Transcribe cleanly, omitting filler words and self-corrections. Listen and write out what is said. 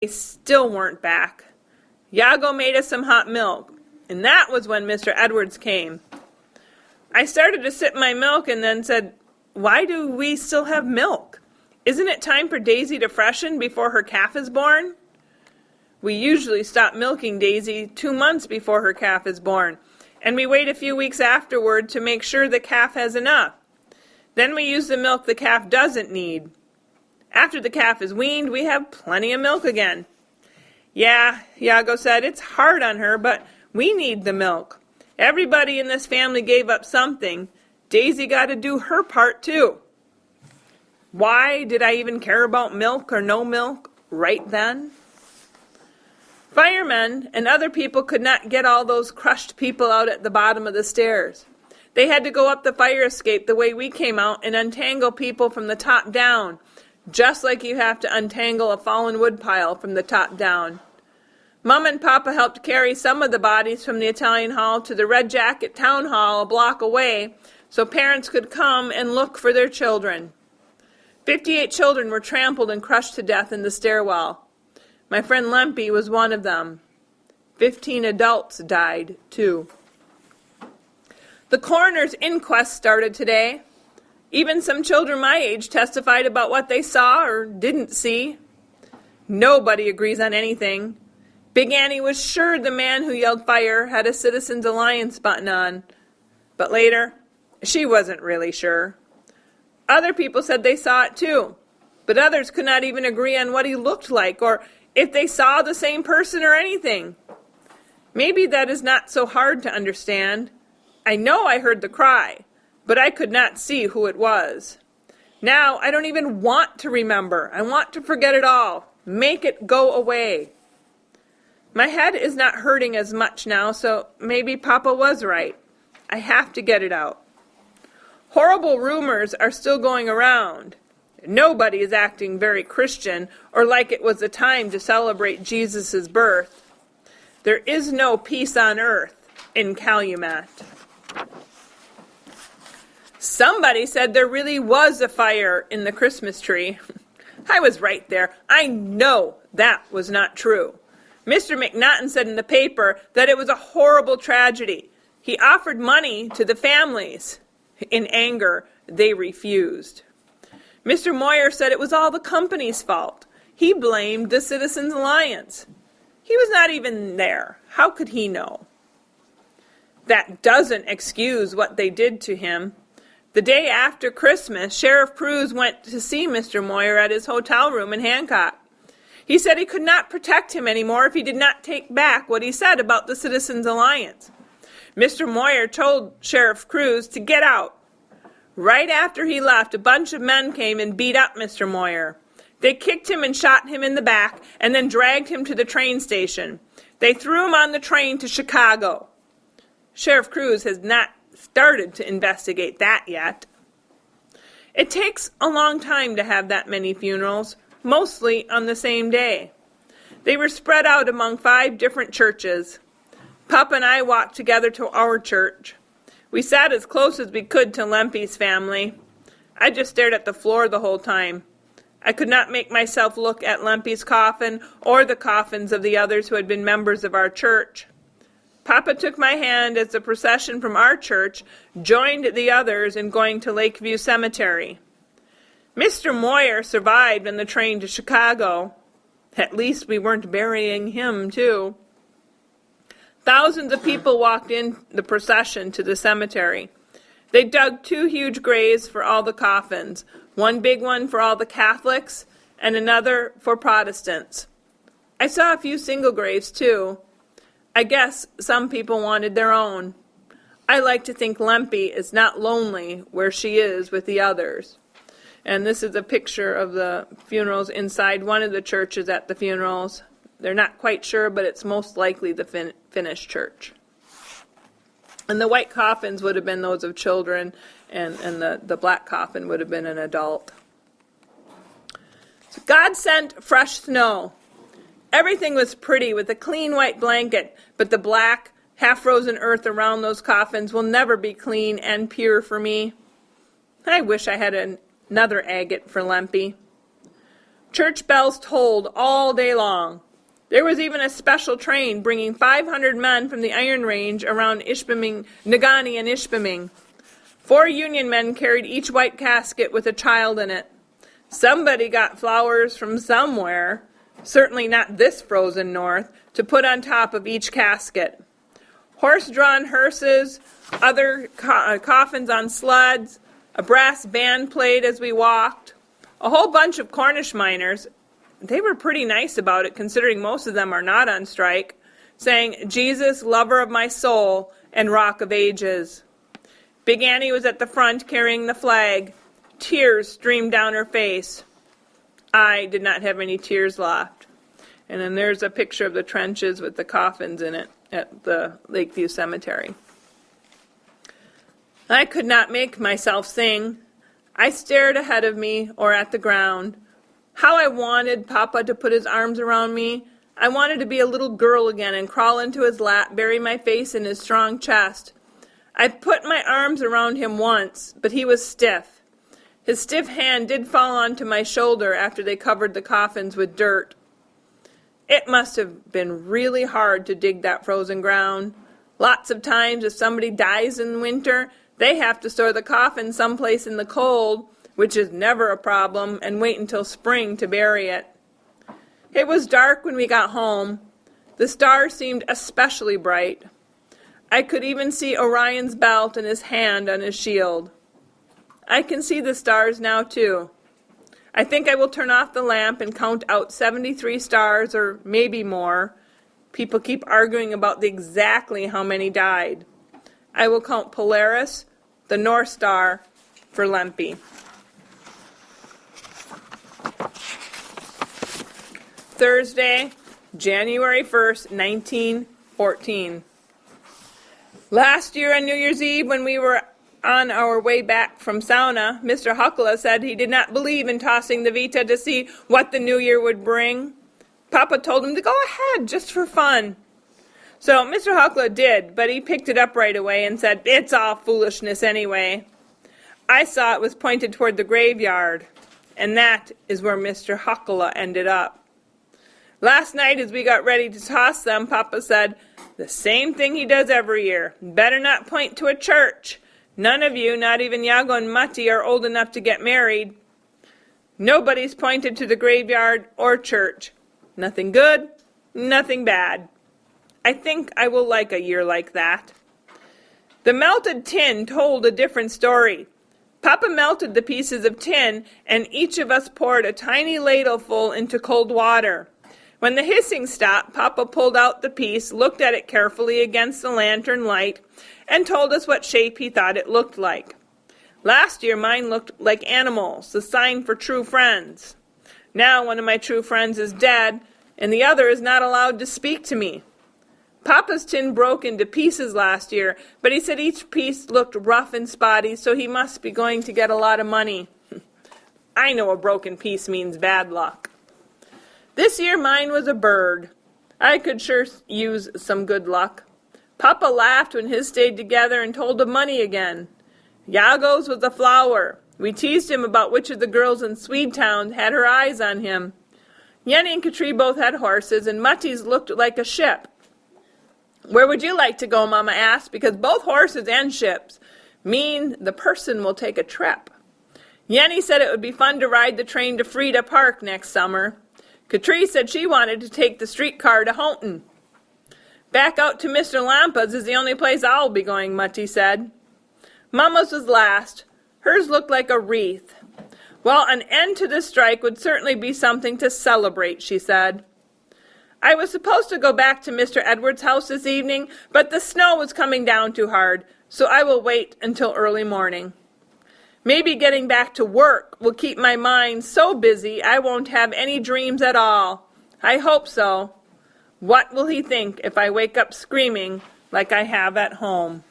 They still weren't back. Yago made us some hot milk, and that was when Mr. Edwards came. I started to sip my milk and then said, "Why do we still have milk? Isn't it time for Daisy to freshen before her calf is born?" We usually stop milking Daisy 2 months before her calf is born, and we wait a few weeks afterward to make sure the calf has enough. Then we use the milk the calf doesn't need. After the calf is weaned, we have plenty of milk again. "Yeah," Yago said, "it's hard on her, but we need the milk. Everybody in this family gave up something. Daisy got to do her part too." Why did I even care about milk or no milk right then? Firemen and other people could not get all those crushed people out at the bottom of the stairs. They had to go up the fire escape the way we came out and untangle people from the top down, just like you have to untangle a fallen woodpile from the top down. Mom and Papa helped carry some of the bodies from the Italian Hall to the Red Jacket Town Hall a block away so parents could come and look for their children. 58 children were trampled and crushed to death in the stairwell. My friend Lempy was one of them. 15 adults died, too. The coroner's inquest started today. Even some children my age testified about what they saw or didn't see. Nobody agrees on anything. Big Annie was sure the man who yelled fire had a Citizens Alliance button on. But later, she wasn't really sure. Other people said they saw it too, but others could not even agree on what he looked like or if they saw the same person or anything. Maybe that is not so hard to understand. I know I heard the cry, but I could not see who it was. Now I don't even want to remember. I want to forget it all. Make it go away. My head is not hurting as much now, so maybe Papa was right. I have to get it out. Horrible rumors are still going around. Nobody is acting very Christian or like it was the time to celebrate Jesus' birth. There is no peace on earth in Calumet. Somebody said there really was a fire in the Christmas tree. I was right there. I know that was not true. Mr. McNaughton said in the paper that it was a horrible tragedy. He offered money to the families. In anger, they refused. Mr. Moyer said it was all the company's fault. He blamed the Citizens Alliance. He was not even there. How could he know? That doesn't excuse what they did to him. The day after Christmas, Sheriff Cruz went to see Mr. Moyer at his hotel room in Hancock. He said he could not protect him anymore if he did not take back what he said about the Citizens Alliance. Mr. Moyer told Sheriff Cruz to get out. Right after he left, a bunch of men came and beat up Mr. Moyer. They kicked him and shot him in the back and then dragged him to the train station. They threw him on the train to Chicago. Sheriff Cruz has not started to investigate that yet. It takes a long time to have that many funerals, mostly on the same day. They were spread out among 5 different churches. Papa and I walked together to our church. We sat as close as we could to Lempy's family. I just stared at the floor the whole time. I could not make myself look at Lempy's coffin or the coffins of the others who had been members of our church. Papa took my hand as the procession from our church joined the others in going to Lakeview Cemetery. Mr. Moyer survived on the train to Chicago. At least we weren't burying him, too. Thousands of people walked in the procession to the cemetery. They dug 2 huge graves for all the coffins, one big one for all the Catholics and another for Protestants. I saw a few single graves, too. I guess some people wanted their own. I like to think Lempy is not lonely where she is with the others. And this is a picture of the funerals inside one of the churches at the funerals. They're not quite sure, but it's most likely the Finnish church. And the white coffins would have been those of children, and the black coffin would have been an adult. So God sent fresh snow. Everything was pretty with a clean white blanket, but the black, half-frozen earth around those coffins will never be clean and pure for me. I wish I had another agate for Lempy. Church bells tolled all day long. There was even a special train bringing 500 men from the Iron Range around Nagani and Ishpeming. 4 Union men carried each white casket with a child in it. Somebody got flowers from somewhere, certainly not this frozen north, to put on top of each casket. Horse-drawn hearses, other coffins on sleds, a brass band played as we walked. A whole bunch of Cornish miners, they were pretty nice about it considering most of them are not on strike, saying, "Jesus, lover of my soul and rock of ages." Big Annie was at the front carrying the flag. Tears streamed down her face. I did not have any tears left. And then there's a picture of the trenches with the coffins in it at the Lakeview Cemetery. I could not make myself sing. I stared ahead of me or at the ground. How I wanted Papa to put his arms around me. I wanted to be a little girl again and crawl into his lap, bury my face in his strong chest. I put my arms around him once, but he was stiff. His stiff hand did fall onto my shoulder after they covered the coffins with dirt. It must have been really hard to dig that frozen ground. Lots of times, if somebody dies in winter, they have to store the coffin someplace in the cold, which is never a problem, and wait until spring to bury it. It was dark when we got home. The stars seemed especially bright. I could even see Orion's belt and his hand on his shield. I can see the stars now, too. I think I will turn off the lamp and count out 73 stars, or maybe more. People keep arguing about exactly how many died. I will count Polaris, the North Star, for Lempe. Thursday, January 1st, 1914. Last year on New Year's Eve, when we were on our way back from sauna, Mr. Huckla said he did not believe in tossing the Vita to see what the new year would bring. Papa told him to go ahead, just for fun. So Mr. Huckla did, but he picked it up right away and said, "It's all foolishness anyway." I saw it was pointed toward the graveyard, and that is where Mr. Huckla ended up. Last night as we got ready to toss them, Papa said, "The same thing he does every year. Better not point to a church. None of you, not even Yago and Matti, are old enough to get married." Nobody's pointed to the graveyard or church. Nothing good, nothing bad. I think I will like a year like that. The melted tin told a different story. Papa melted the pieces of tin, and each of us poured a tiny ladleful into cold water. When the hissing stopped, Papa pulled out the piece, looked at it carefully against the lantern light, and told us what shape he thought it looked like. Last year mine looked like animals, the sign for true friends. Now one of my true friends is dead, and the other is not allowed to speak to me. Papa's tin broke into pieces last year, but he said each piece looked rough and spotty, so he must be going to get a lot of money. I know a broken piece means bad luck. This year mine was a bird. I could sure use some good luck. Papa laughed when his stayed together and told of money again. Yago's was a flower. We teased him about which of the girls in Swedetown had her eyes on him. Yenny and Katri both had horses, and Matti's looked like a ship. "Where would you like to go?" Mama asked, because both horses and ships mean the person will take a trip. Yenny said it would be fun to ride the train to Frida Park next summer. Katri said she wanted to take the streetcar to Houghton. "Back out to Mr. Lampa's is the only place I'll be going," Matti said. Mama's was last. Hers looked like a wreath. "Well, an end to this strike would certainly be something to celebrate," she said. I was supposed to go back to Mr. Edwards' house this evening, but the snow was coming down too hard, so I will wait until early morning. Maybe getting back to work will keep my mind so busy I won't have any dreams at all. I hope so. What will he think if I wake up screaming like I have at home?